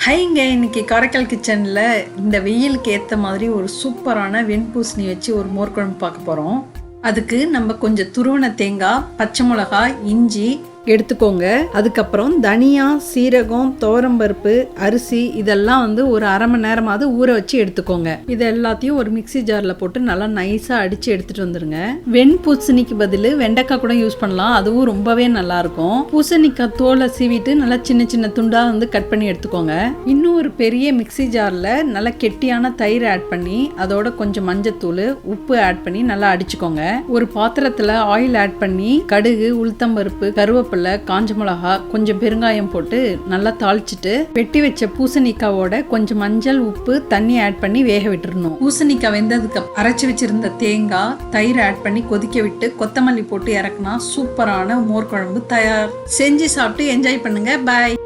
ஹைங்க, இன்னைக்கு காரைக்கால் கிச்சனில் இந்த வெயிலுக்கு ஏற்ற மாதிரி ஒரு சூப்பரான வெண்பூசணி வச்சு ஒரு மோர் குழம்பு பார்க்க போகிறோம். அதுக்கு நம்ம கொஞ்சம் துருவன தேங்காய், பச்சை மிளகாய், இஞ்சி எடுத்துக்கோங்க. அதுக்கப்புறம் தனியா, சீரகம், துவரம்பருப்பு, அரிசி இதெல்லாம் ஒரு அரை மணி நேரமாவது ஊற வச்சு எடுத்துக்கோங்க. இது எல்லாத்தையும் ஒரு மிக்சி ஜாரில் போட்டு நல்லா நைஸாக அடித்து எடுத்துகிட்டு வந்துடுங்க. வெண்பூசணிக்கு பதில் வெண்டைக்காய் கூட யூஸ் பண்ணலாம், அதுவும் ரொம்பவே நல்லாயிருக்கும். பூசணிக்காய் தோலை சீவிட்டு நல்லா சின்ன சின்ன துண்டாக கட் பண்ணி எடுத்துக்கோங்க. இன்னும் ஒரு பெரிய மிக்சி ஜாரில் நல்லா கெட்டியான தயிர் ஆட் பண்ணி அதோட கொஞ்சம் மஞ்சத்தூள், உப்பு ஆட் பண்ணி நல்லா அடிச்சுக்கோங்க. ஒரு பாத்திரத்தில் ஆயில் ஆட் பண்ணி கடுகு, உளுத்தம்பருப்பு, கருவேப்பிலை, காஞ்ச மிளகா, கொஞ்சம் பெருங்காயம் போட்டு நல்லா தாளிச்சிட்டு வெட்டி வச்ச பூசணிக்காவோட கொஞ்சம் மஞ்சள், உப்பு, தண்ணி ஆட் பண்ணி வேக விட்டுறணும். பூசணிக்காய் வெந்ததுக்கு அரைச்சி வச்சிருந்த தேங்காய், தயிர் ஆட் பண்ணி கொதிக்க விட்டு கொத்தமல்லி போட்டு இறக்குனா சூப்பரான மோர் குழம்பு தயார். செஞ்சு சாப்பிட்டு என்ஜாய் பண்ணுங்க. பாய்.